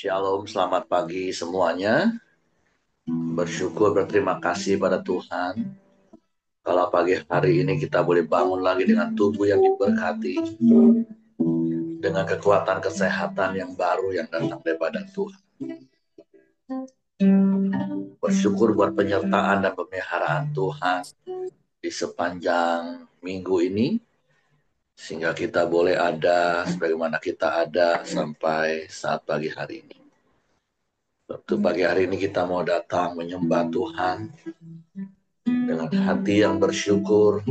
Shalom, selamat pagi semuanya. Bersyukur, berterima kasih pada Tuhan. Kalau pagi hari ini kita boleh bangun lagi dengan tubuh yang diberkati, dengan kekuatan kesehatan yang baru yang datang daripada Tuhan. Bersyukur buat penyertaan dan pemeliharaan Tuhan di sepanjang minggu ini, sehingga kita boleh ada sebagaimana kita ada sampai saat pagi hari ini. Waktu pagi hari ini kita mau datang menyembah Tuhan dengan hati yang bersyukur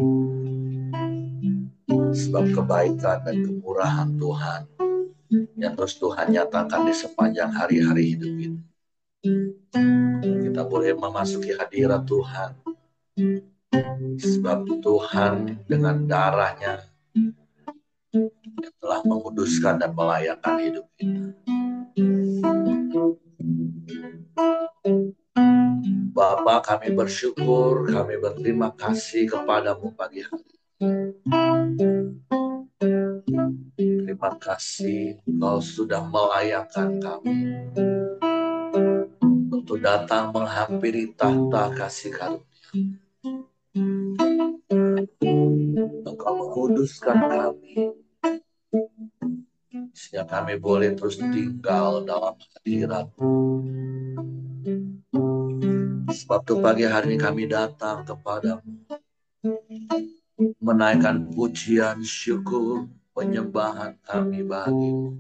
sebab kebaikan dan kemurahan Tuhan yang terus Tuhan nyatakan di sepanjang hari-hari hidup ini. Kita boleh memasuki hadirat Tuhan sebab Tuhan dengan darahnya yang telah menguduskan dan melayakkan hidup kita. Bapa, kami bersyukur, kami berterima kasih kepadamu pagi hari. Terima kasih Kau sudah melayakkan kami untuk datang menghampiri tahta kasih karunia. Engkau menguduskan kami sehingga kami boleh terus tinggal dalam hadirat. Sebab itu pagi hari ini kami datang kepadamu, menaikkan pujian, syukur, penyembahan kami bagimu.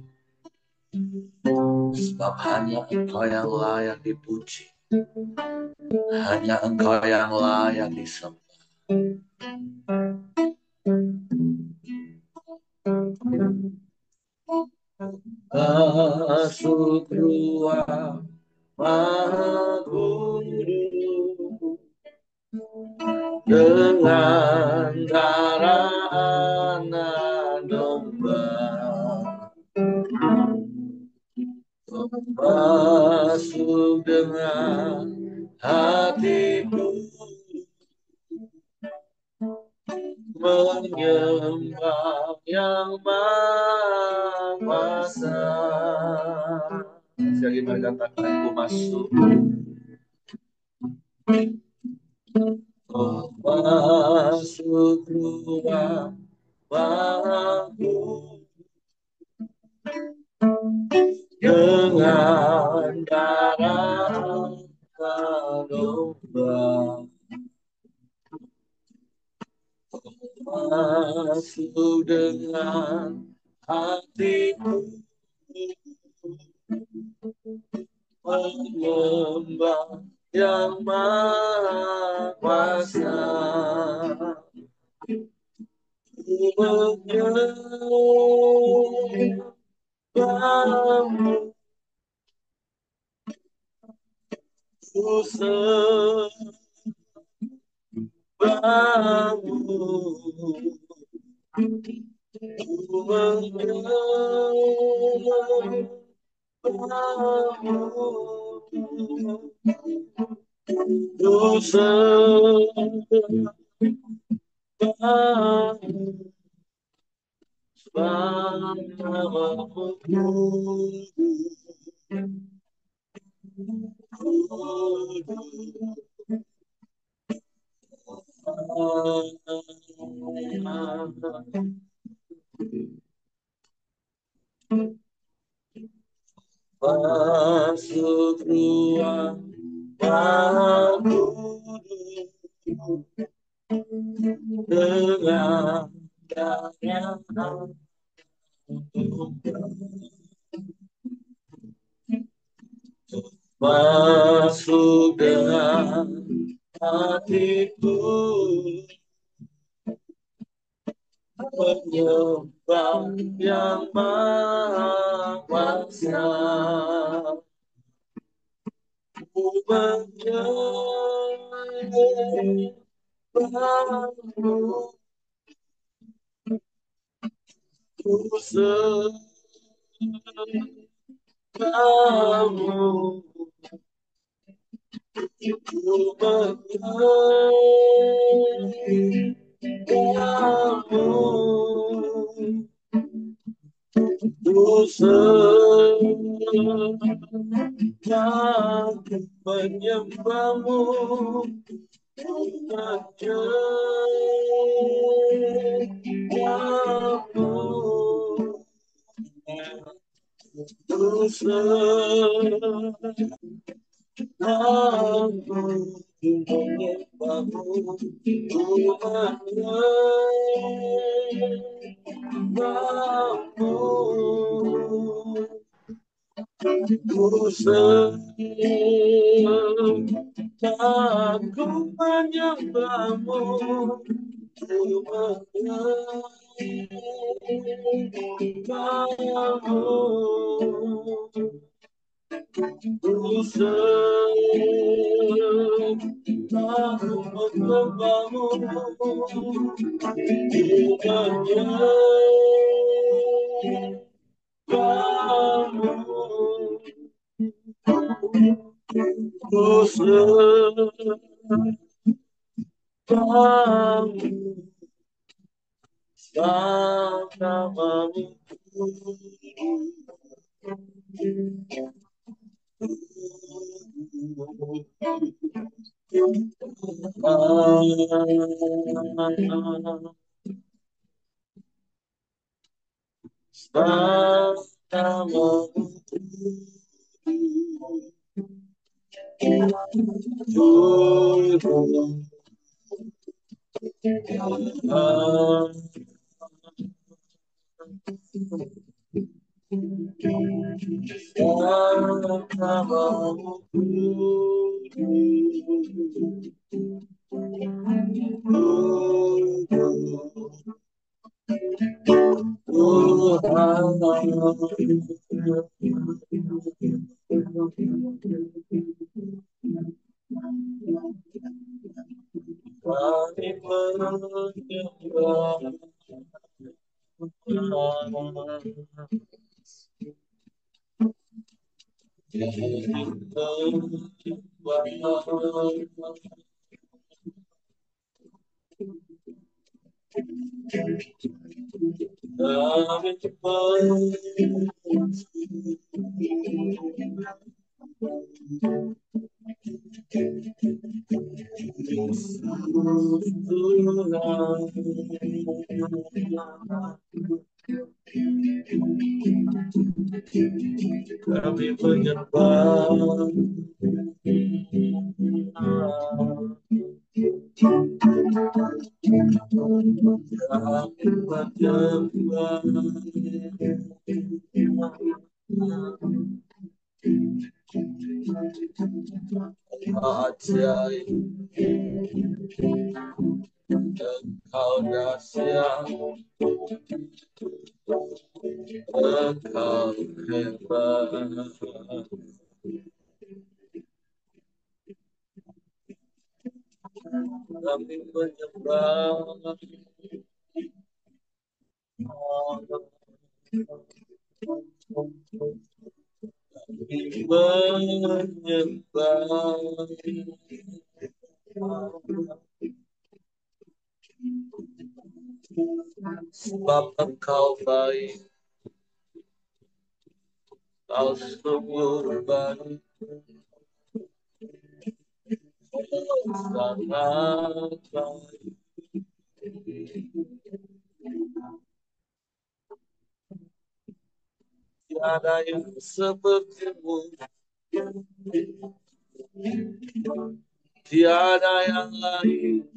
Sebab hanya Engkau yang layak dipuji, hanya Engkau yang layak disembah. Masuk ruang Maha Kudus dengan darah anak domba, masuk dengan hatiku menyembah yang Maha Kuasa. Sekali mari katakan, aku masuk. Masuk ruang Maha dengan darah domba, masuk dengan hatiku menyembah yang Maha Kuasa. Menyembahmu, ku sembahmu, ku menyembahmu, ku sembahmu. Masuk ruang Maha Kudus dengan darah masuk dengan hatiku menyembah yang Maha Kuasa. Ku menyembahmu, ku sembahmu, ku menyembahmu, ku sembahmu. Aku menyembahmu menyembahmu aku menyembahmu menyembahmu Ku aku menyembahmu, ku menyembahmu, ku aku menyembahmu, ku menyembahmu. Ku sembahmu namamu kami menyembah kami menyembah ajaib engkau dahsyat engkau hebat kami menyembah kami menyembah sebab engkau baik kau sungguh baik sangat baik tiada yang sepertimu tiada yang lain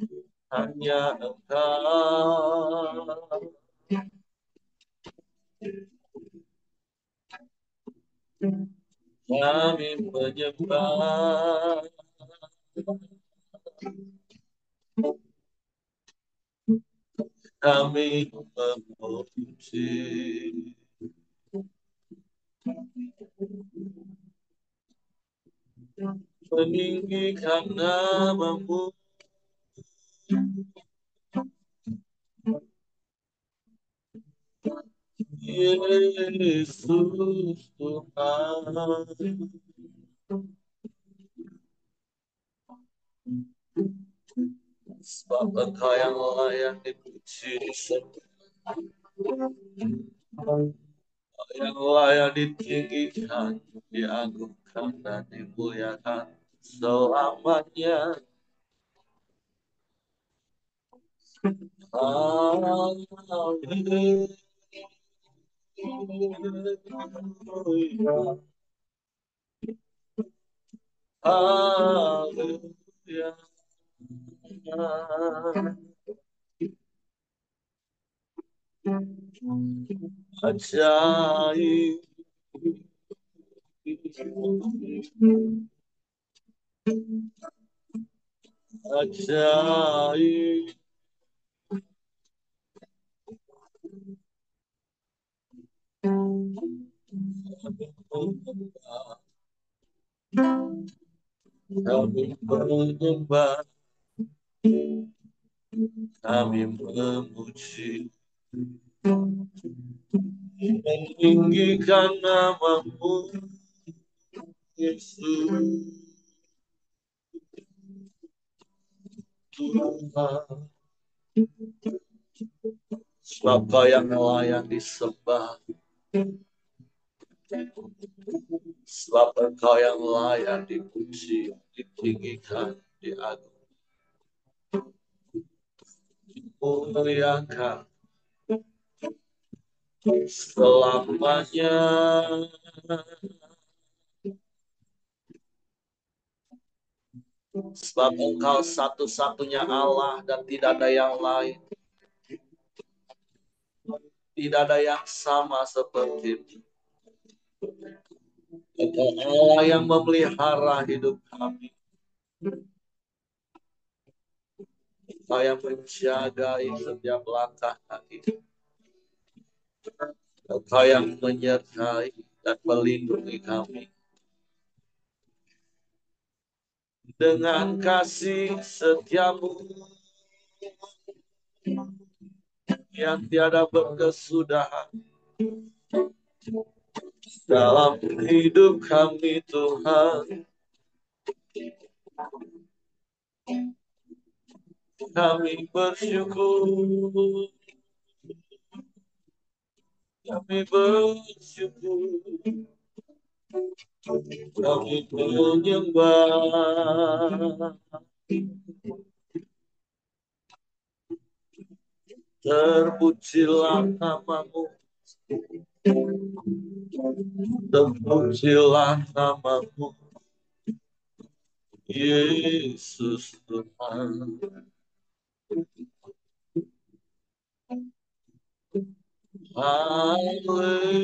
hanya engkau kami menyembah kami memuji meninggikan namamu Yesus Tuhan sebab engkau yang layak dipuji yang layak ditinggikan diagungkan dimuliakan dan dimuliakan selamanya. Haleluya. Haleluya. Ajaib. Ajaib. Kami menyembah, kami memuji, meninggikan namamu, Yesus Tuhan. Sebab Kau yang layak disembah, sebab Engkau yang layak dipuji, ditinggikan, dimuliakan selamanya. Sebab Engkau satu-satunya Allah dan tidak ada yang lain. Tidak ada yang sama seperti Engkau Allah yang memelihara hidup kami. Engkau yang menjagai setiap langkah kaki. Engkau yang menyertai dan melindungi kami. Dengan kasih setiamu yang tiada berkesudahan dalam hidup kami, Tuhan. Kami bersyukur, kami bersyukur, kami menyembah. Terpujilah namamu, terpujilah namamu, Yesus Tuhan. Haleluya,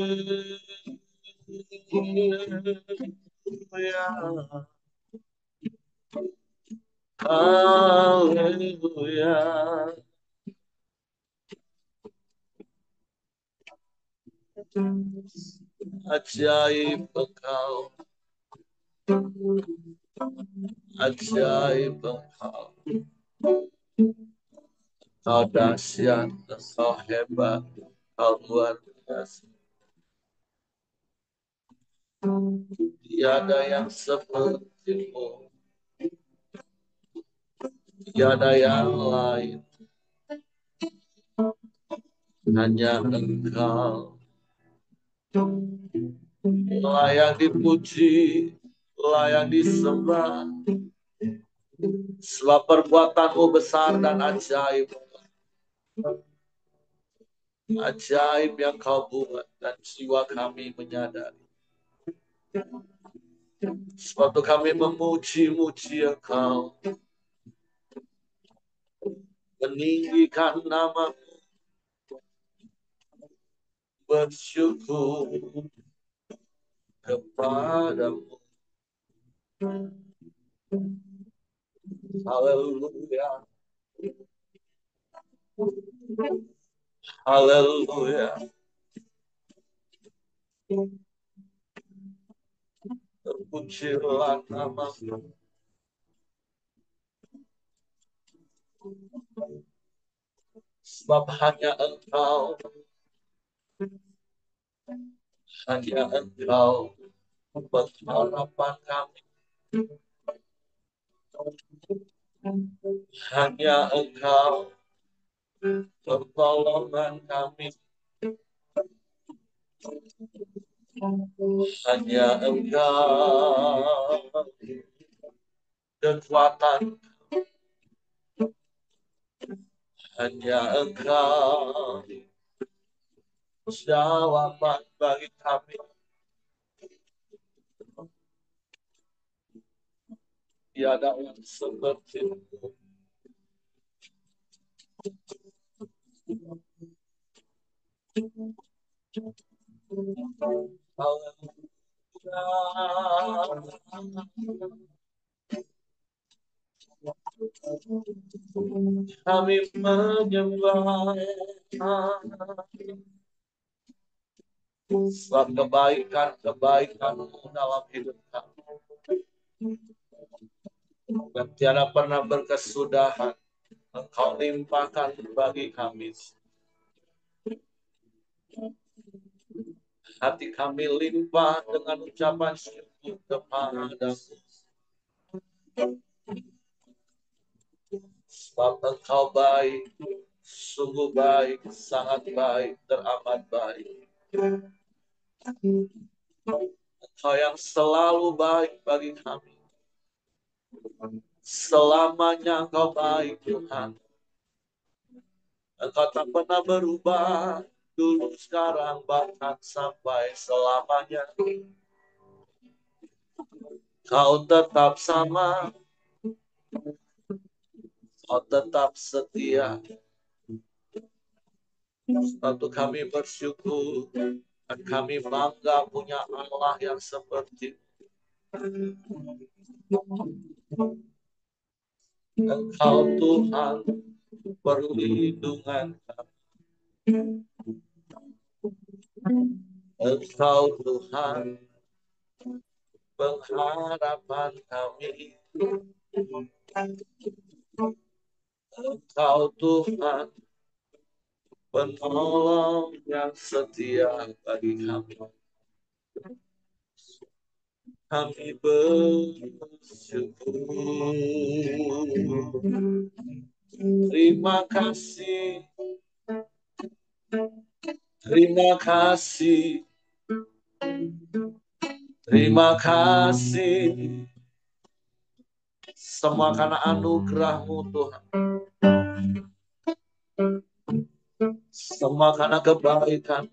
haleluya. Ajaib Engkau, ajaib Engkau. Kau dahsyat, kau hebat, kau luar biasa. Tiada yang sepertimu, tiada yang lain. Hanya Engkau layak dipuji, layak disembah. Sebab perbuatanmu besar dan ajaib. Ajaib yang kau buat dan jiwa kami menyadari. Sebab itu kami memuji-muji Engkau, meninggikan nama, bersyukur kepadamu. Haleluya, haleluya. Terpujilah namamu. Sebab hanya Engkau pengharapan kami. Hanya Engkau pertolongan kami. Hanya Engkau kekuatan, hanya Engkau jawaban bagi kami. Tiada yang seperti-Mu. Kami menyembah sebab kebaikan-kebaikan-Mu dalam hidup kami yang tiada pernah berkesudahan. Engkau limpahkan bagi kami. Hati kami limpah dengan ucapan syukur kepada-Mu. Sebab Engkau baik, sungguh baik, sangat baik, teramat baik. Engkau yang selalu baik bagi kami. Selamanya Engkau baik, Tuhan. Engkau tak pernah berubah, dulu, sekarang, bahkan sampai selamanya. Kau tetap sama, Kau tetap setia. Tentu kami bersyukur dan kami bangga punya Allah yang seperti Engkau, Tuhan, perlindungan kami. Engkau, Tuhan, pengharapan kami. Engkau, Tuhan, penolong yang setia bagi kami. Kami bersyukur. Terima kasih. Terima kasih. Terima kasih. Semua karena anugerah-Mu, Tuhan. Semua karena kebaikan.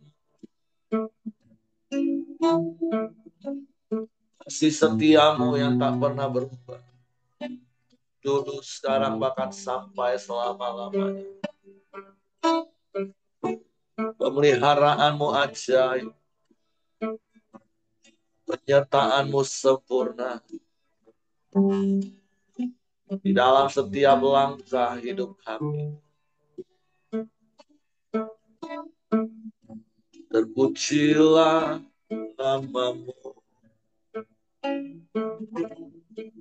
Kasih setia-Mu yang tak pernah berubah. Dulu, sekarang, bahkan sampai selama-lamanya. Pemeliharaan-Mu ajaib. Penyertaan-Mu sempurna. Di dalam setiap langkah hidup kami. Terpujilah nama-Mu.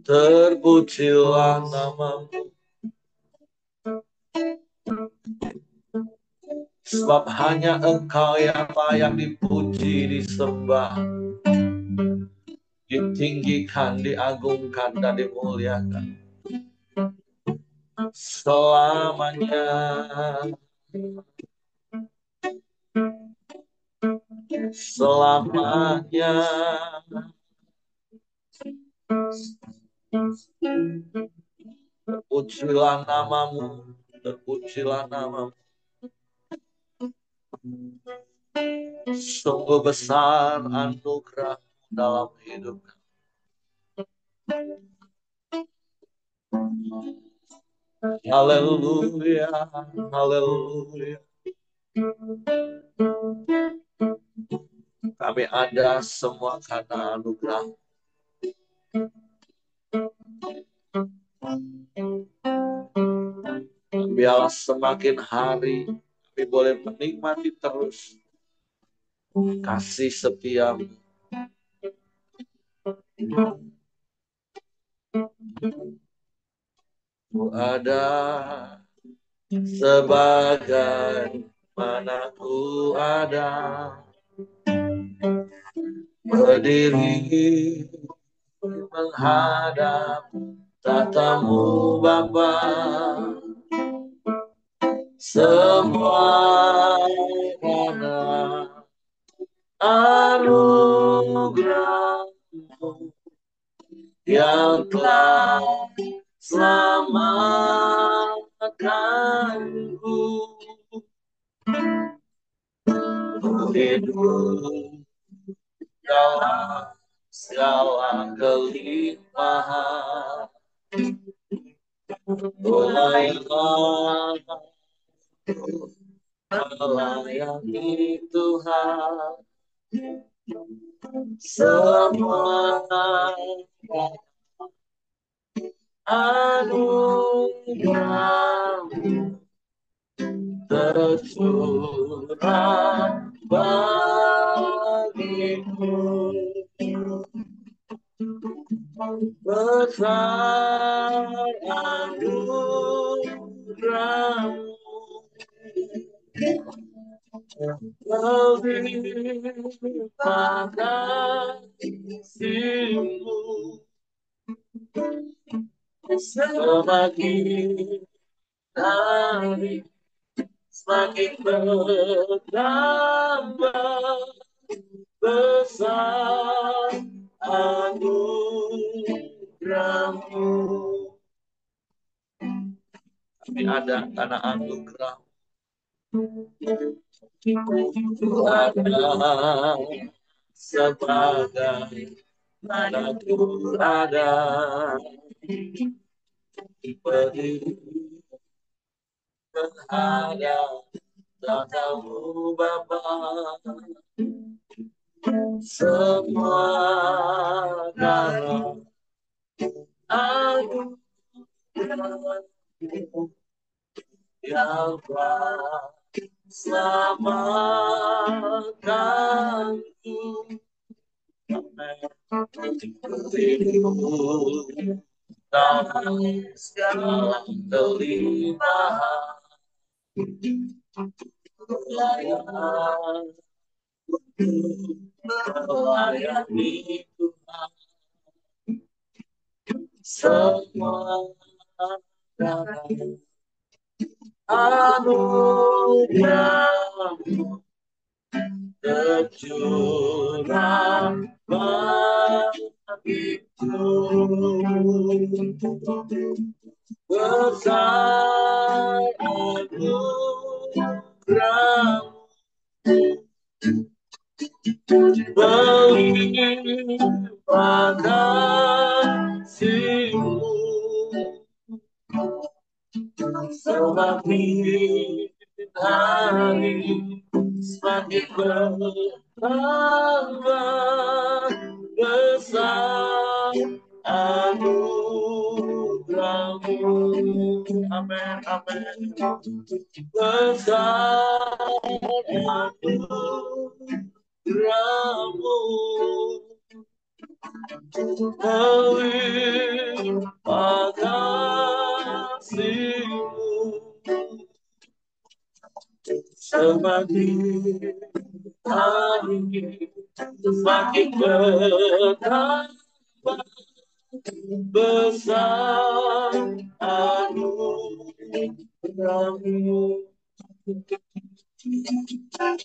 Terpujilah nama-Mu. Sebab hanya Engkau yang layak dipuji, disembah, ditinggikan, diagungkan, dan dimuliakan selamanya. Selamanya. Terpujilah nama-Mu. Terpujilah nama-Mu. Sungguh besar anugerah dalam hidup kami. Haleluya, haleluya. Kami ada semua karena anugerah. Biarlah semakin hari kami boleh menikmati terus kasih setia-Mu. Ku ada sebagai mana ku ada, berdiri menghadap tatamu Bapa. Semua karena anugerah-Mu yang telah selamatkanku, hidup dalam segala kelimpahan. Mulailah melayani Tuhan, semua anugerah tercurah bagiku, besar anugerah-Mu, melimpah kasih-Mu, semakin hari semakin bertambah besar anugerah-Mu. Kami ada karena anugerah. Ada sebagai manaku ada berdiri menghadap tatamu Bapa, semua darah anugerah yang telah selamatkanku. Hidup dalam segala kelimpahan, melayani Tuhan, semua anugerah-Mu tercurah bagiku, besar anugerah-Mu, melimpah kasih-Mu, semakin hari semakin bertambah besar anugerah-Mu. Amin, amin. Besar anugerah-Mu, melimpah kasih-Mu, semakin hari semakin bertambah besar anugerah-Mu,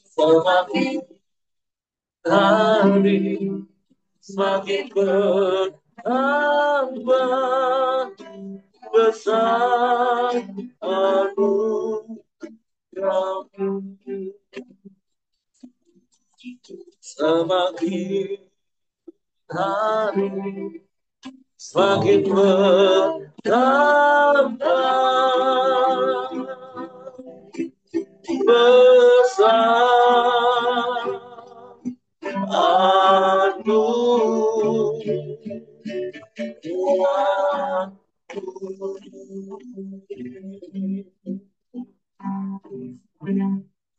semakin hari semakin bertambah besar anugerah-Mu, semakin hari semakin bertambah besar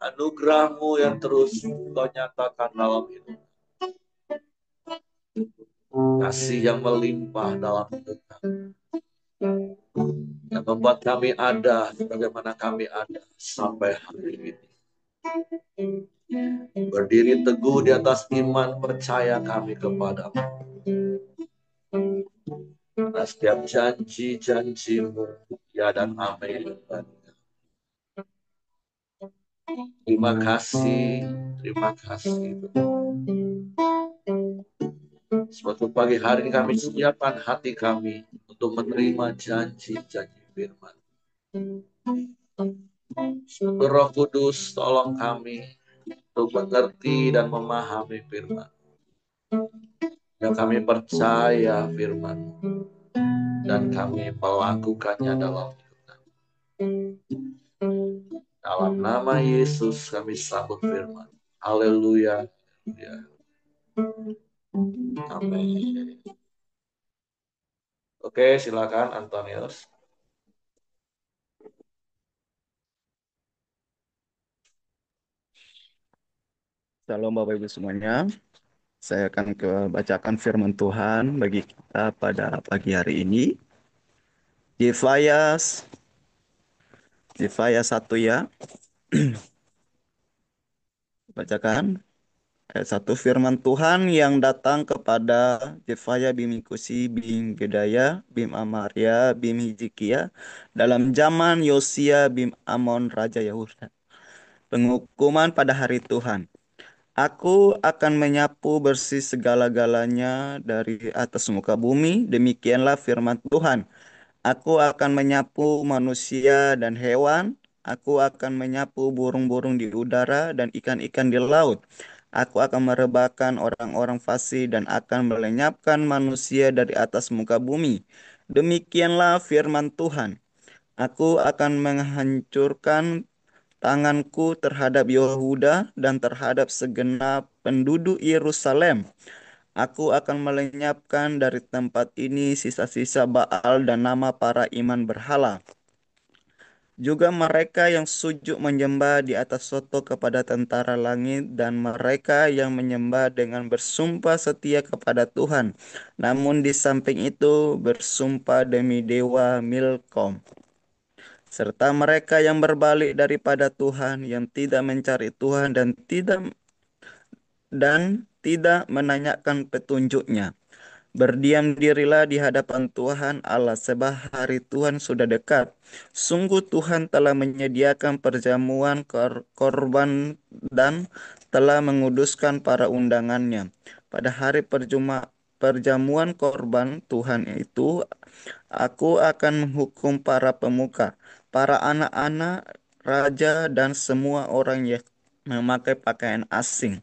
anugerah-Mu yang terus Kau nyatakan dalam hidup, kasih yang melimpah dalam hidup kami, yang membuat kami ada bagaimana kami ada sampai hari ini, berdiri teguh di atas iman percaya kami kepada-Mu. Nah, setiap janji-janji-Mu ya dan amin. Terima kasih, terima kasih. Suatu pagi hari ini kami siapkan hati kami untuk menerima janji-janji firman. Roh Kudus, tolong kami untuk mengerti dan memahami firman. Dan kami percaya firman dan kami melakukannya dalam hidup kami. Dalam nama Yesus kami sambut firman. Haleluya. Amin. Oke, silakan Antonius. Shalom Bapak Ibu semuanya. Saya akan bacakan firman Tuhan bagi kita pada pagi hari ini. Yesaya 1 ya. Bacakan ayat 1, firman Tuhan yang datang kepada Yesaya bin Kusi bin Gedaya bin Amaria bin Hizikia dalam zaman Yosia bin Amon Raja Yahuda. Penghukuman pada hari Tuhan. Aku akan menyapu bersih segala-galanya dari atas muka bumi. Demikianlah firman Tuhan. Aku akan menyapu manusia dan hewan. Aku akan menyapu burung-burung di udara dan ikan-ikan di laut. Aku akan merebahkan orang-orang fasik dan akan melenyapkan manusia dari atas muka bumi. Demikianlah firman Tuhan. Aku akan menghancurkan tanganku terhadap Yehuda dan terhadap segenap penduduk Yerusalem. Aku akan melenyapkan dari tempat ini sisa-sisa Baal dan nama para iman berhala. Juga mereka yang sujud menyembah di atas soto kepada tentara langit dan mereka yang menyembah dengan bersumpah setia kepada Tuhan. Namun di samping itu bersumpah demi dewa Milkom. Serta mereka yang berbalik daripada Tuhan, yang tidak mencari Tuhan dan tidak menanyakan petunjuknya. Berdiam dirilah di hadapan Tuhan Allah, sebab hari Tuhan sudah dekat. Sungguh Tuhan telah menyediakan perjamuan korban dan telah menguduskan para undangannya. Pada hari perjamuan korban Tuhan itu, aku akan menghukum para pemuka, para anak-anak raja dan semua orang yang memakai pakaian asing.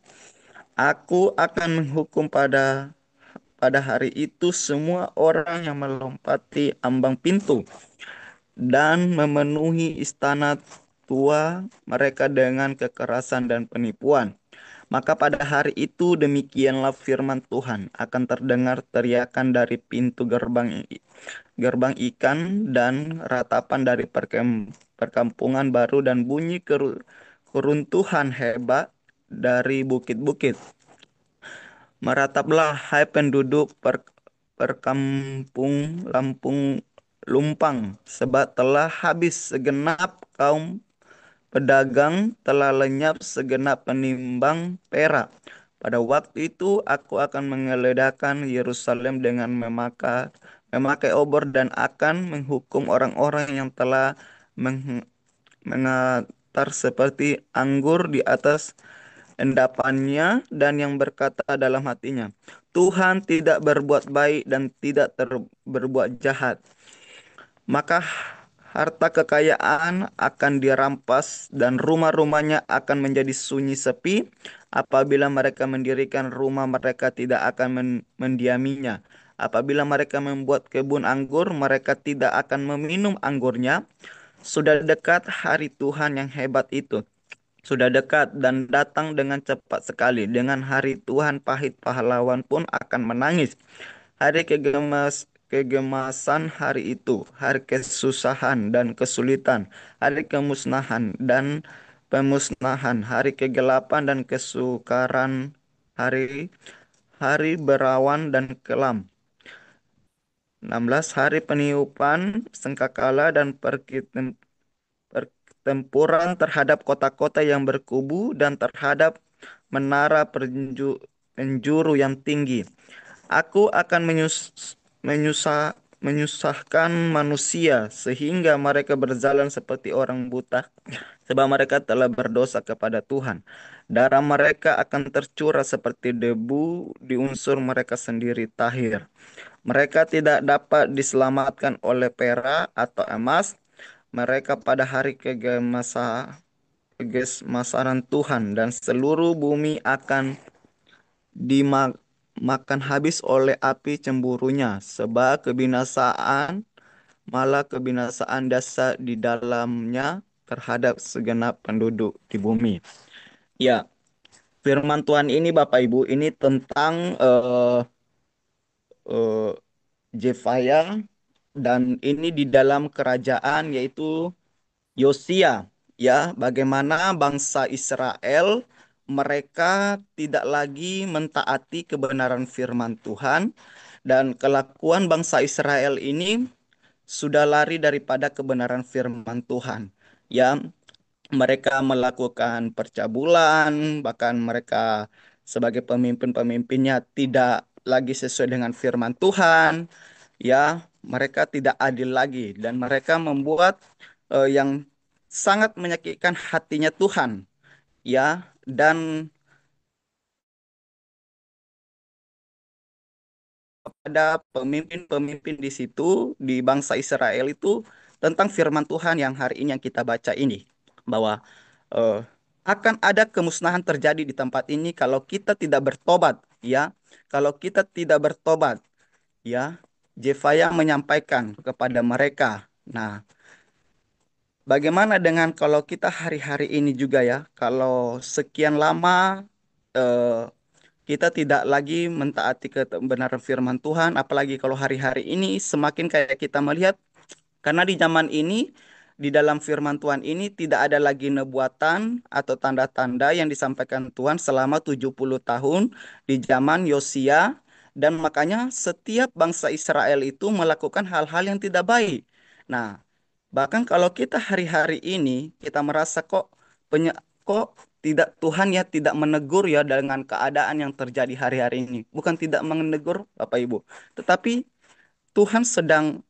Aku akan menghukum pada hari itu semua orang yang melompati ambang pintu dan memenuhi istana tua mereka dengan kekerasan dan penipuan. Maka pada hari itu demikianlah firman Tuhan, akan terdengar teriakan dari pintu gerbang ikan dan ratapan dari perkampungan baru dan bunyi keruntuhan hebat dari bukit-bukit. Merataplah hai penduduk perkampung Lampung Lumpang, sebab telah habis segenap kaum pedagang, telah lenyap segenap penimbang perak. Pada waktu itu aku akan menggeledakan Yerusalem dengan memakai obor dan akan menghukum orang-orang yang telah mengatar seperti anggur di atas endapannya dan yang berkata dalam hatinya, Tuhan tidak berbuat baik dan tidak berbuat jahat. Maka harta kekayaan akan dirampas dan rumah-rumahnya akan menjadi sunyi sepi. Apabila mereka mendirikan rumah, mereka tidak akan mendiaminya. Apabila mereka membuat kebun anggur, mereka tidak akan meminum anggurnya. Sudah dekat hari Tuhan yang hebat itu. Sudah dekat dan datang dengan cepat sekali. Dengan hari Tuhan pahit pahlawan pun akan menangis. Hari kegemasan hari itu, hari kesusahan dan kesulitan, hari kemusnahan dan pemusnahan, hari kegelapan dan kesukaran, hari hari berawan dan kelam. 16 hari peniupan, sengkakala dan pertempuran terhadap kota-kota yang berkubu dan terhadap menara penjuru yang tinggi. Aku akan menyusahkan menyusahkan manusia sehingga mereka berjalan seperti orang buta sebab mereka telah berdosa kepada Tuhan. Darah mereka akan tercurah seperti debu di unsur mereka sendiri tahir. Mereka tidak dapat diselamatkan oleh perak atau emas. Mereka pada hari kegemasaran Tuhan dan seluruh bumi akan dimakan habis oleh api cemburunya, sebab kebinasaan malah kebinasaan dasar di dalamnya terhadap segenap penduduk di bumi. Ya, firman Tuhan ini Bapak Ibu ini tentang eh, Jefaya dan ini di dalam kerajaan yaitu Yosia, ya, bagaimana bangsa Israel mereka tidak lagi mentaati kebenaran firman Tuhan dan kelakuan bangsa Israel ini sudah lari daripada kebenaran firman Tuhan. Ya, mereka melakukan percabulan, bahkan mereka sebagai pemimpin-pemimpinnya tidak lagi sesuai dengan firman Tuhan. Ya, mereka tidak adil lagi dan mereka membuat yang sangat menyakitkan hatinya Tuhan. Ya, dan ada pemimpin-pemimpin di situ di bangsa Israel itu tentang firman Tuhan yang hari ini yang kita baca ini bahwa eh, akan ada kemusnahan terjadi di tempat ini kalau kita tidak bertobat, ya. Kalau kita tidak bertobat, ya. Jefaya menyampaikan kepada mereka. Nah, bagaimana dengan kalau kita hari-hari ini juga ya, kalau sekian lama eh, kita tidak lagi mentaati kebenaran firman Tuhan, apalagi kalau hari-hari ini semakin kayak kita melihat, karena di zaman ini, di dalam firman Tuhan ini tidak ada lagi nubuatan atau tanda-tanda yang disampaikan Tuhan selama 70 tahun di zaman Yosia, dan makanya setiap bangsa Israel itu melakukan hal-hal yang tidak baik. Nah, bahkan kalau kita hari-hari ini kita merasa kok tidak Tuhan ya tidak menegur ya dengan keadaan yang terjadi hari-hari ini. Bukan tidak menegur Bapak Ibu, tetapi Tuhan sedang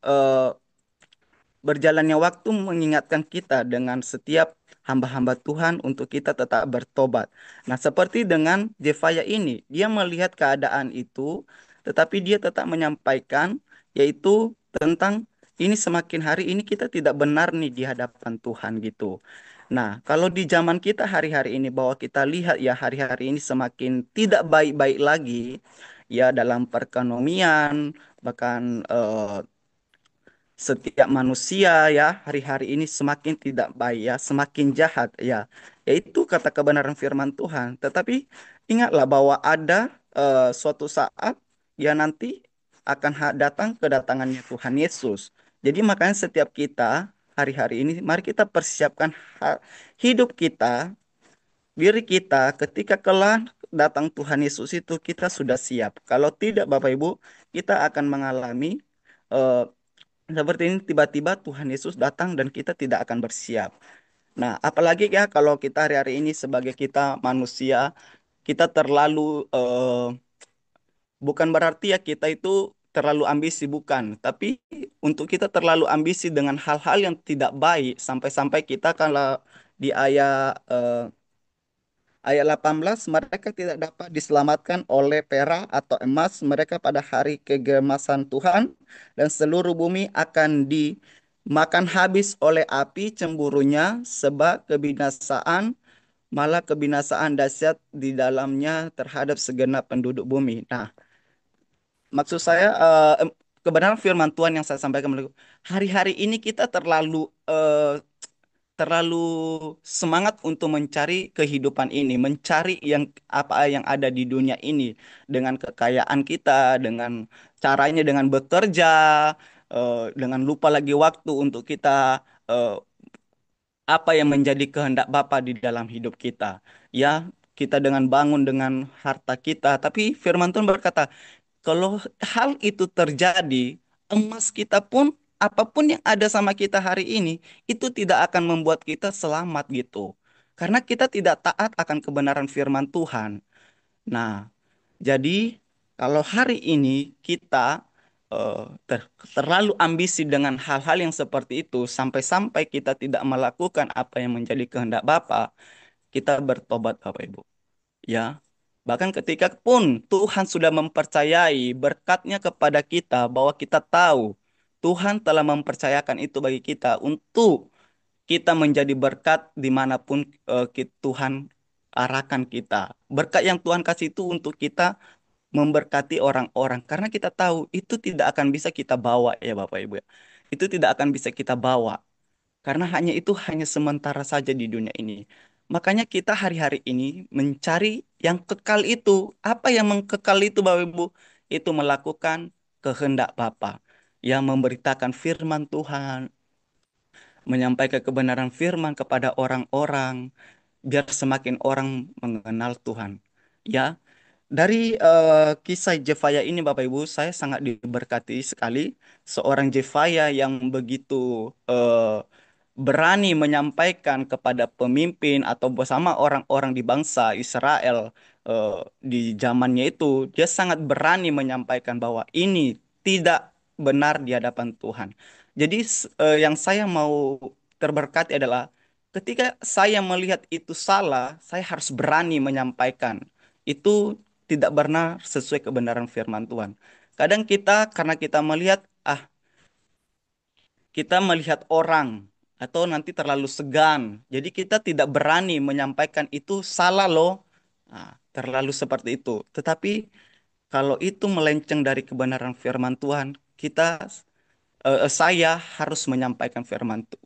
berjalannya waktu mengingatkan kita dengan setiap hamba-hamba Tuhan untuk kita tetap bertobat. Nah, seperti dengan Jefaya ini, dia melihat keadaan itu, tetapi dia tetap menyampaikan, yaitu tentang ini semakin hari ini kita tidak benar nih di hadapan Tuhan gitu. Nah, kalau di zaman kita hari-hari ini bahwa kita lihat ya hari-hari ini semakin tidak baik-baik lagi, ya dalam perekonomian, bahkan setiap manusia ya hari-hari ini semakin tidak baik ya, semakin jahat ya. Yaitu kata kebenaran firman Tuhan. Tetapi ingatlah bahwa ada suatu saat ya nanti akan datang kedatangannya Tuhan Yesus. Jadi makanya setiap kita hari-hari ini mari kita persiapkan hidup kita, diri kita ketika kelak datang Tuhan Yesus itu kita sudah siap. Kalau tidak Bapak Ibu, kita akan mengalami eh, seperti ini tiba-tiba Tuhan Yesus datang dan kita tidak akan bersiap. Nah, apalagi ya kalau kita hari-hari ini sebagai kita manusia, kita terlalu bukan berarti ya kita itu terlalu ambisi bukan, tapi untuk kita terlalu ambisi dengan hal-hal yang tidak baik sampai-sampai kita kalau di ayat 18, mereka tidak dapat diselamatkan oleh perak atau emas mereka pada hari kegemasan Tuhan dan seluruh bumi akan dimakan habis oleh api cemburunya sebab kebinasaan malah kebinasaan dahsyat di dalamnya terhadap segenap penduduk bumi. Nah, maksud saya kebenaran firman Tuhan yang saya sampaikan hari-hari ini kita terlalu semangat untuk mencari kehidupan ini, mencari yang apa yang ada di dunia ini dengan kekayaan kita, dengan caranya dengan bekerja, dengan lupa lagi waktu untuk kita apa yang menjadi kehendak Bapa di dalam hidup kita. Ya, kita dengan bangun dengan harta kita, tapi firman Tuhan berkata, kalau hal itu terjadi, emas kita pun, apapun yang ada sama kita hari ini, itu tidak akan membuat kita selamat gitu. Karena kita tidak taat akan kebenaran firman Tuhan. Nah, jadi kalau hari ini kita terlalu ambisi dengan hal-hal yang seperti itu sampai-sampai kita tidak melakukan apa yang menjadi kehendak Bapa, kita bertobat Bapak Ibu. Ya. Bahkan ketika pun Tuhan sudah mempercayai berkatnya kepada kita bahwa kita tahu Tuhan telah mempercayakan itu bagi kita untuk kita menjadi berkat dimanapun Tuhan arahkan kita. Berkat yang Tuhan kasih itu untuk kita memberkati orang-orang karena kita tahu itu tidak akan bisa kita bawa ya Bapak Ibu ya. Itu tidak akan bisa kita bawa karena hanya sementara saja di dunia ini. Makanya kita hari-hari ini mencari yang kekal itu. Apa yang mengkekal itu Bapak Ibu? Itu melakukan kehendak Bapa yang memberitakan firman Tuhan, menyampaikan kebenaran firman kepada orang-orang biar semakin orang mengenal Tuhan. Ya, dari kisah Jefaya ini Bapak Ibu, saya sangat diberkati sekali seorang Jefaya yang begitu berani menyampaikan kepada pemimpin atau bersama orang-orang di bangsa Israel di zamannya itu, dia sangat berani menyampaikan bahwa ini tidak benar di hadapan Tuhan. Jadi yang saya mau terberkati adalah ketika saya melihat itu salah, saya harus berani menyampaikan. Itu tidak benar sesuai kebenaran firman Tuhan. Kadang kita karena kita melihat orang atau nanti terlalu segan. Jadi kita tidak berani menyampaikan itu salah loh. Nah, terlalu seperti itu. Tetapi kalau itu melenceng dari kebenaran firman Tuhan, saya harus menyampaikan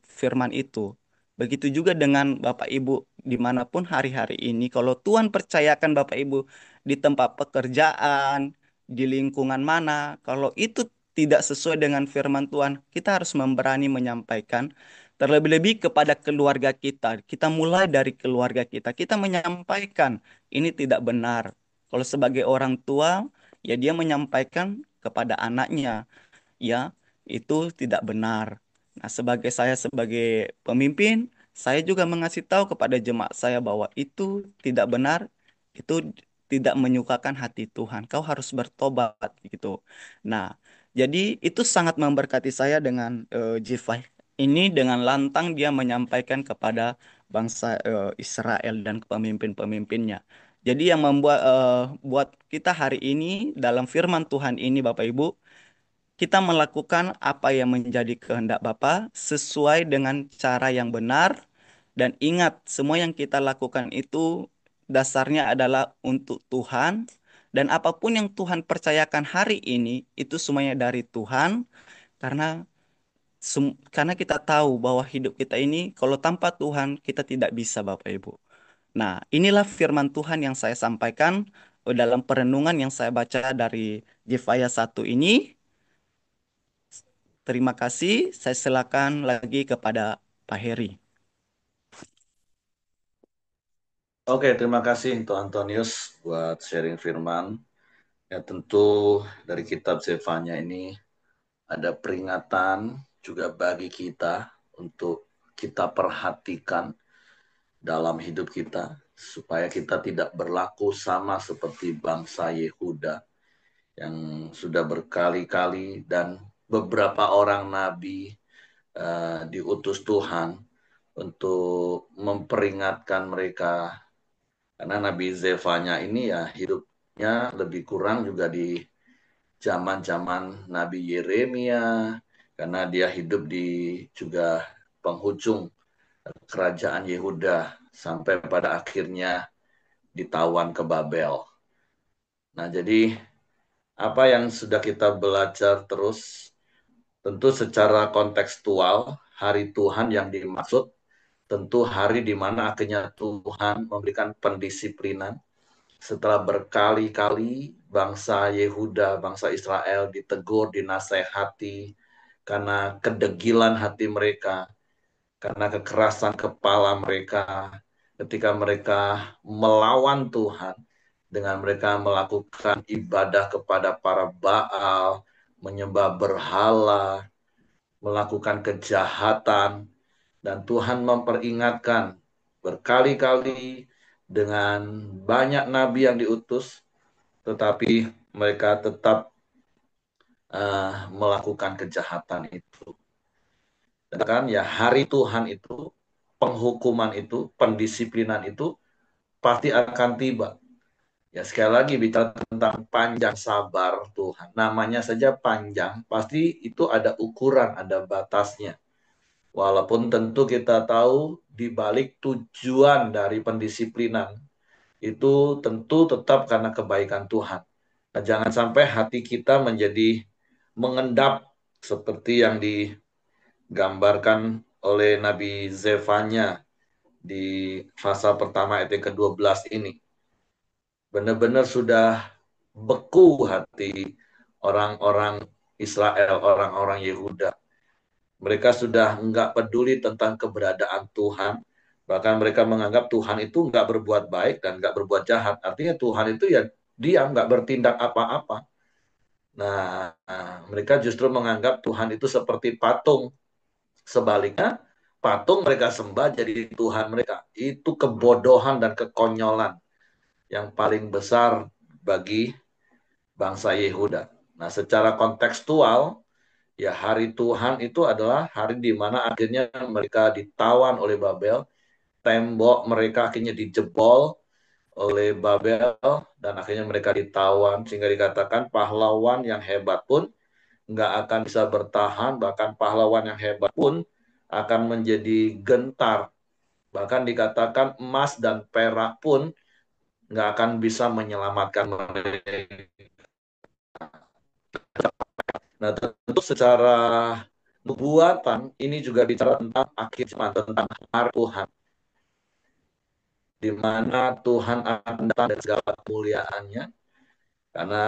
firman itu. Begitu juga dengan Bapak Ibu dimanapun hari-hari ini. Kalau Tuhan percayakan Bapak Ibu di tempat pekerjaan, di lingkungan mana, kalau itu tidak sesuai dengan firman Tuhan, kita harus memberani menyampaikan. Terlebih-lebih kepada keluarga kita. Kita mulai dari keluarga kita. Kita menyampaikan ini tidak benar. Kalau sebagai orang tua, ya dia menyampaikan kepada anaknya ya itu tidak benar. Nah, sebagai pemimpin, saya juga mengasih tahu kepada jemaat saya bahwa itu tidak benar, itu tidak menyukakan hati Tuhan. Kau harus bertobat gitu. Nah, jadi itu sangat memberkati saya dengan Jifai ini dengan lantang dia menyampaikan kepada bangsa Israel dan pemimpin-pemimpinnya. Jadi yang buat kita hari ini dalam firman Tuhan ini Bapak Ibu kita melakukan apa yang menjadi kehendak Bapa sesuai dengan cara yang benar dan ingat semua yang kita lakukan itu dasarnya adalah untuk Tuhan dan apapun yang Tuhan percayakan hari ini itu semuanya dari Tuhan karena karena kita tahu bahwa hidup kita ini kalau tanpa Tuhan kita tidak bisa Bapak Ibu. Nah, inilah firman Tuhan yang saya sampaikan dalam perenungan yang saya baca dari Yesaya 1 ini. Terima kasih. Saya silakan lagi kepada Pak Heri. Oke, terima kasih Untuk Antonius buat sharing firman. Ya tentu dari kitab Zefanya ini ada peringatan juga bagi kita untuk kita perhatikan dalam hidup kita supaya kita tidak berlaku sama seperti bangsa Yehuda yang sudah berkali-kali dan beberapa orang nabi diutus Tuhan untuk memperingatkan mereka karena Nabi Zefanya ini ya hidupnya lebih kurang juga di zaman-zaman Nabi Yeremia karena dia hidup di juga penghujung kerajaan Yehuda sampai pada akhirnya ditawan ke Babel. Nah, jadi apa yang sudah kita belajar terus tentu secara kontekstual hari Tuhan yang dimaksud tentu hari di mana akhirnya Tuhan memberikan pendisiplinan setelah berkali-kali bangsa Yehuda, bangsa Israel ditegur, dinasehati karena kedegilan hati mereka, karena kekerasan kepala mereka ketika mereka melawan Tuhan dengan mereka melakukan ibadah kepada para Baal, menyembah berhala, melakukan kejahatan, dan Tuhan memperingatkan berkali-kali dengan banyak nabi yang diutus, tetapi mereka tetap melakukan kejahatan itu. Kan ya hari Tuhan itu, penghukuman itu, pendisiplinan itu pasti akan tiba. Ya sekali lagi bicara tentang panjang sabar Tuhan. Namanya saja panjang, pasti itu ada ukuran, ada batasnya. Walaupun tentu kita tahu di balik tujuan dari pendisiplinan itu tentu tetap karena kebaikan Tuhan. Nah, jangan sampai hati kita menjadi mengendap seperti yang digambarkan oleh Nabi Zefanya di pasal pertama ayat ke-12 ini. Benar-benar sudah beku hati orang-orang Israel, orang-orang Yehuda. Mereka sudah nggak peduli tentang keberadaan Tuhan. Bahkan mereka menganggap Tuhan itu nggak berbuat baik dan nggak berbuat jahat. Artinya Tuhan itu ya diam, nggak bertindak apa-apa. Nah, mereka justru menganggap Tuhan itu seperti patung. Sebaliknya, patung mereka sembah jadi Tuhan mereka. Itu kebodohan dan kekonyolan yang paling besar bagi bangsa Yehuda. Nah, secara kontekstual, ya hari Tuhan itu adalah hari di mana akhirnya mereka ditawan oleh Babel, tembok mereka akhirnya dijebol oleh Babel, dan akhirnya mereka ditawan, sehingga dikatakan pahlawan yang hebat pun nggak akan bisa bertahan, bahkan pahlawan yang hebat pun akan menjadi gentar. Bahkan dikatakan emas dan perak pun nggak akan bisa menyelamatkan mereka. Nah, tentu secara nubuatan ini juga bicara tentang akhir zaman, tentang hari Tuhan, di mana Tuhan akan datang dari segala kemuliaannya, karena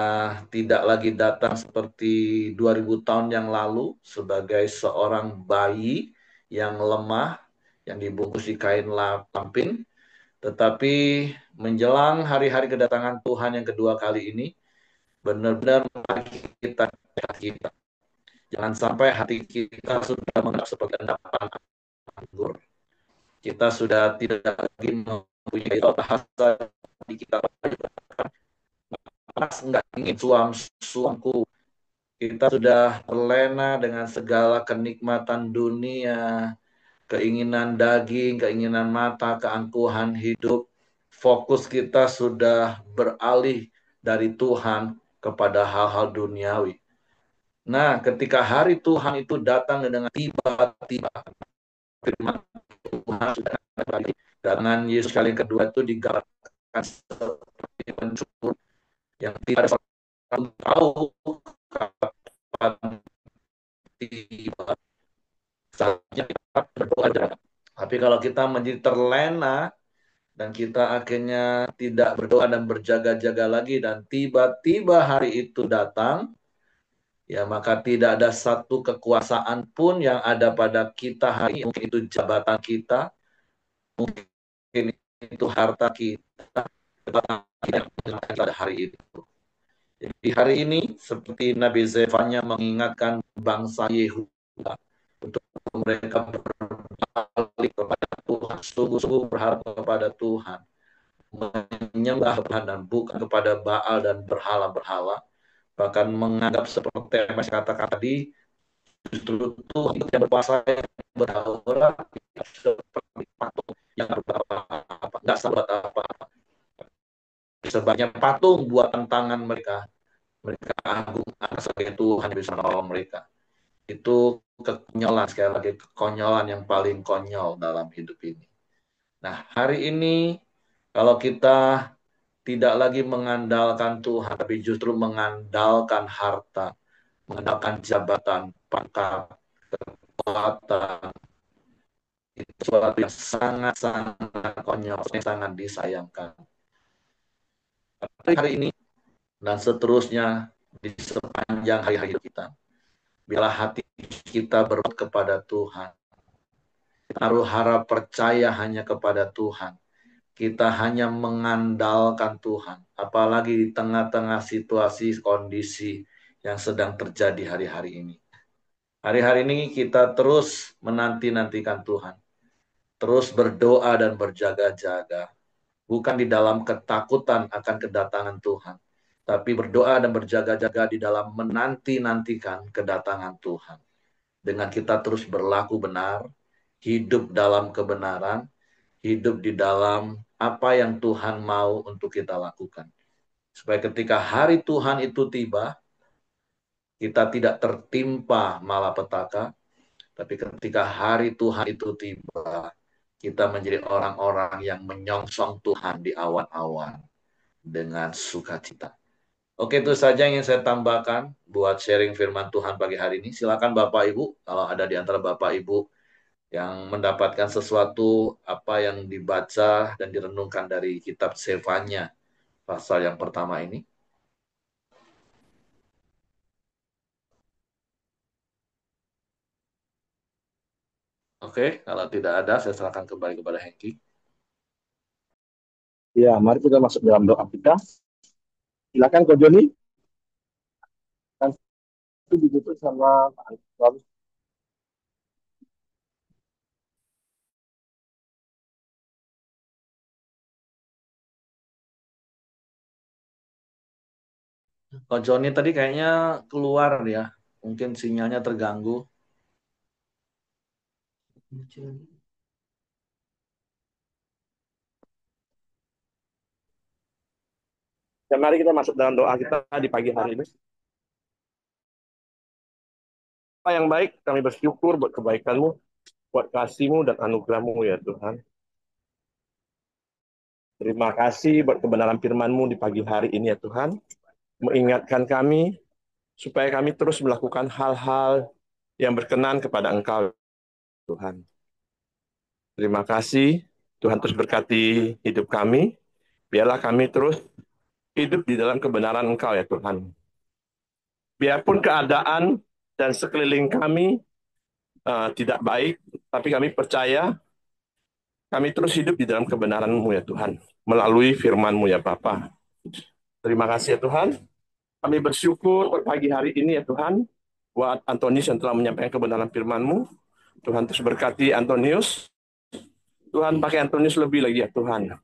tidak lagi datang seperti 2000 tahun yang lalu sebagai seorang bayi yang lemah, yang dibungkus di kain lampin, tetapi menjelang hari-hari kedatangan Tuhan yang kedua kali ini, benar-benar kita kita jangan sampai hati kita sudah menganggap sebagai endapan anggur. Kita sudah tidak lagi mempunyai bahasa di kita. Mas nggak ingin suam-suamku. Kita sudah terlena dengan segala kenikmatan dunia, keinginan daging, keinginan mata, keangkuhan hidup. Fokus kita sudah beralih dari Tuhan kepada hal-hal duniawi. Nah, ketika hari Tuhan itu datang dengan tiba-tiba, firman Tuhan sudah kembali. Dengan Yesus kali yang kedua itu digambarkan seperti pencuri yang tidak ada seorang tahu kapan tiba. Saatnya kita berdoa. Tapi kalau kita menjadi terlena dan kita akhirnya tidak berdoa dan berjaga-jaga lagi dan tiba-tiba hari itu datang, ya maka tidak ada satu kekuasaan pun yang ada pada kita hari ini. Mungkin itu jabatan kita, mungkin itu harta kita, pada hari itu. Jadi hari ini seperti Nabi Zefanya mengingatkan bangsa Yehuda untuk mereka berbalik kepada Tuhan, sungguh-sungguh berharap kepada Tuhan, menyembah Tuhan dan bukan kepada Baal dan berhala-berhala, bahkan menganggap seperti yang saya katakan tadi, justru Tuhan itu yang berkuasa, yang berdaulat seperti patung yang apa-apa, nggak sahabat apa-apa. Sebanyak patung buatan tangan mereka, mereka agung sebagai Tuhan yang bisa menolong mereka. Itu kekonyolan, sekali lagi kekonyolan yang paling konyol dalam hidup ini. Nah, hari ini kalau kita tidak lagi mengandalkan Tuhan, tapi justru mengandalkan harta, mengandalkan jabatan, pangkat, kekuatan, itu sesuatu yang sangat-sangat konyol, yang sangat disayangkan. Tapi hari ini dan seterusnya di sepanjang hari-hari kita, bila hati kita berbuat kepada Tuhan, taruh harap percaya hanya kepada Tuhan, kita hanya mengandalkan Tuhan, apalagi di tengah-tengah situasi kondisi yang sedang terjadi hari-hari ini. Hari-hari ini kita terus menanti-nantikan Tuhan, terus berdoa dan berjaga-jaga, bukan di dalam ketakutan akan kedatangan Tuhan, tapi berdoa dan berjaga-jaga di dalam menanti-nantikan kedatangan Tuhan. Dengan kita terus berlaku benar, hidup dalam kebenaran, hidup di dalam apa yang Tuhan mau untuk kita lakukan. Supaya ketika hari Tuhan itu tiba, kita tidak tertimpa malapetaka, tapi ketika hari Tuhan itu tiba, kita menjadi orang-orang yang menyongsong Tuhan di awan-awan dengan sukacita. Oke, itu saja yang ingin saya tambahkan buat sharing firman Tuhan pagi hari ini. Silakan Bapak Ibu, kalau ada di antara Bapak Ibu yang mendapatkan sesuatu apa yang dibaca dan direnungkan dari kitab Sefanya pasal yang pertama ini. Oke, kalau tidak ada, saya serahkan kembali kepada Hengki. Ya, mari kita masuk dalam doa kita. Silakan Ko Joni. Dan itu ditutup sama Pak Anies. Kok Joni tadi kayaknya keluar ya, mungkin sinyalnya terganggu. Dan mari kita masuk dalam doa kita di pagi hari ini. Apa yang baik, kami bersyukur buat kebaikan-Mu, buat kasih-Mu dan anugerah-Mu ya Tuhan. Terima kasih buat kebenaran firman-Mu di pagi hari ini ya Tuhan. Mengingatkan kami supaya kami terus melakukan hal-hal yang berkenan kepada Engkau Tuhan. Terima kasih Tuhan, terus berkati hidup kami. Biarlah kami terus hidup di dalam kebenaran Engkau ya Tuhan. Biarpun keadaan dan sekeliling kami tidak baik, tapi kami percaya kami terus hidup di dalam kebenaran-Mu ya Tuhan, melalui firman-Mu ya Bapa. Terima kasih ya Tuhan. Kami bersyukur pagi hari ini ya Tuhan, buat Antonius yang telah menyampaikan kebenaran firman-Mu. Tuhan terus berkati Antonius. Tuhan pakai Antonius lebih lagi ya Tuhan.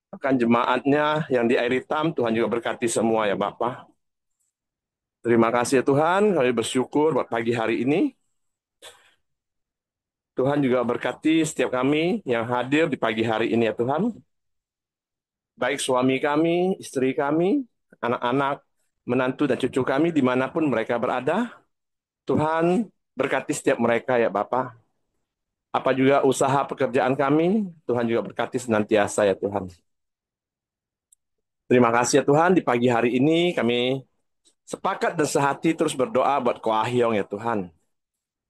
Akan jemaatnya yang di Air Hitam, Tuhan juga berkati semua ya Bapa. Terima kasih ya Tuhan, kami bersyukur buat pagi hari ini. Tuhan juga berkati setiap kami yang hadir di pagi hari ini ya Tuhan. Baik suami kami, istri kami, anak-anak, menantu dan cucu kami dimanapun mereka berada. Tuhan berkati setiap mereka ya Bapa. Apa juga usaha pekerjaan kami, Tuhan juga berkati senantiasa ya Tuhan. Terima kasih ya Tuhan, di pagi hari ini kami sepakat dan sehati terus berdoa buat Ko Ahyong ya Tuhan.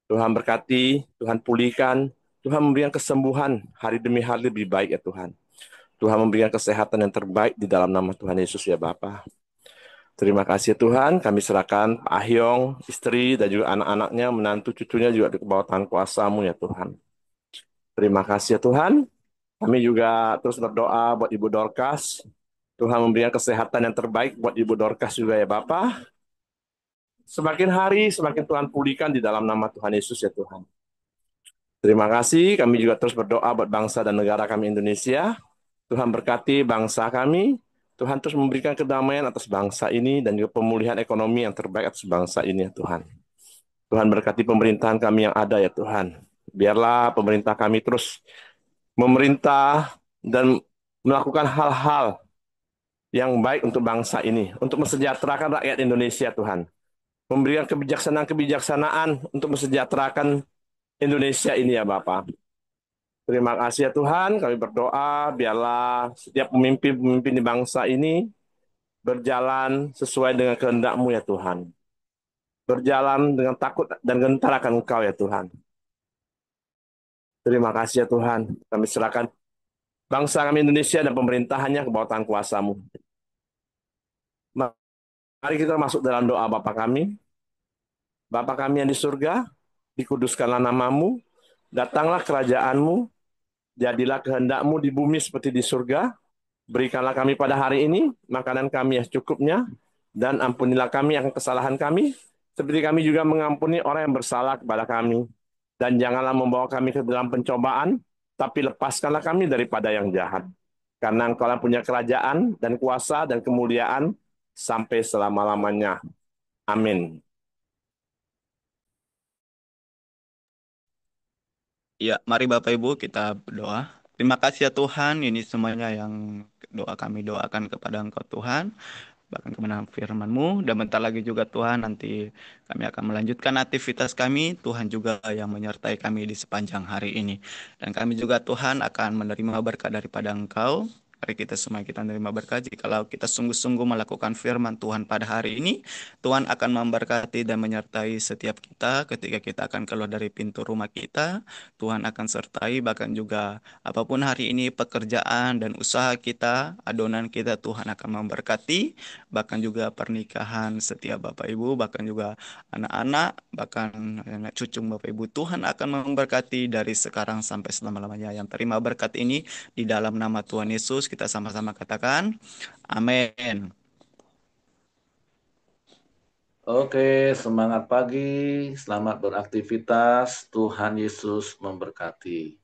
Tuhan berkati, Tuhan pulihkan, Tuhan memberikan kesembuhan hari demi hari lebih baik ya Tuhan. Tuhan memberikan kesehatan yang terbaik di dalam nama Tuhan Yesus ya Bapa. Terima kasih Tuhan, kami serahkan Pak Ahyong, istri dan juga anak-anaknya, menantu cucunya juga di bawah tangan kuasa-Mu ya Tuhan. Terima kasih ya Tuhan, kami juga terus berdoa buat Ibu Dorcas. Tuhan memberikan kesehatan yang terbaik buat Ibu Dorcas juga ya Bapa. Semakin hari, semakin Tuhan pulihkan di dalam nama Tuhan Yesus ya Tuhan. Terima kasih, kami juga terus berdoa buat bangsa dan negara kami Indonesia. Tuhan berkati bangsa kami, Tuhan terus memberikan kedamaian atas bangsa ini dan juga pemulihan ekonomi yang terbaik atas bangsa ini ya Tuhan. Tuhan berkati pemerintahan kami yang ada ya Tuhan. Biarlah pemerintah kami terus memerintah dan melakukan hal-hal yang baik untuk bangsa ini, untuk mensejahterakan rakyat Indonesia Tuhan. Memberikan kebijaksanaan-kebijaksanaan untuk mensejahterakan Indonesia ini ya Bapak. Terima kasih ya Tuhan, kami berdoa biarlah setiap pemimpin-pemimpin di bangsa ini berjalan sesuai dengan kehendak-Mu ya Tuhan. Berjalan dengan takut dan gentar akan Engkau ya Tuhan. Terima kasih ya Tuhan, kami serahkan bangsa kami Indonesia dan pemerintahannya ke bawah tangan kuasa-Mu. Mari kita masuk dalam doa Bapa kami. Bapa kami yang di surga, dikuduskanlah nama-Mu, datanglah kerajaan-Mu, jadilah kehendak-Mu di bumi seperti di surga. Berikanlah kami pada hari ini makanan kami yang secukupnya, dan ampunilah kami akan kesalahan kami, seperti kami juga mengampuni orang yang bersalah kepada kami. Dan janganlah membawa kami ke dalam pencobaan, tapi lepaskanlah kami daripada yang jahat. Karena Engkau lah punya kerajaan dan kuasa dan kemuliaan sampai selama-lamanya. Amin. Ya, mari Bapak Ibu kita berdoa. Terima kasih ya Tuhan, ini semuanya yang doa kami doakan kepada Engkau Tuhan, bahkan kebenaran firman-Mu, dan bentar lagi juga Tuhan, nanti kami akan melanjutkan aktivitas kami, Tuhan juga yang menyertai kami di sepanjang hari ini. Dan kami juga Tuhan akan menerima berkat daripada Engkau. Mari kita semua kita menerima berkat, jikalau kita sungguh-sungguh melakukan firman Tuhan pada hari ini, Tuhan akan memberkati dan menyertai setiap kita ketika kita akan keluar dari pintu rumah kita. Tuhan akan sertai, bahkan juga apapun hari ini pekerjaan dan usaha kita, adonan kita, Tuhan akan memberkati, bahkan juga pernikahan setiap Bapak Ibu, bahkan juga anak-anak, bahkan anak cucu Bapak Ibu, Tuhan akan memberkati dari sekarang sampai selama-lamanya. Yang terima berkat ini di dalam nama Tuhan Yesus, kita sama-sama katakan, amin. Oke, semangat pagi, selamat beraktivitas. Tuhan Yesus memberkati.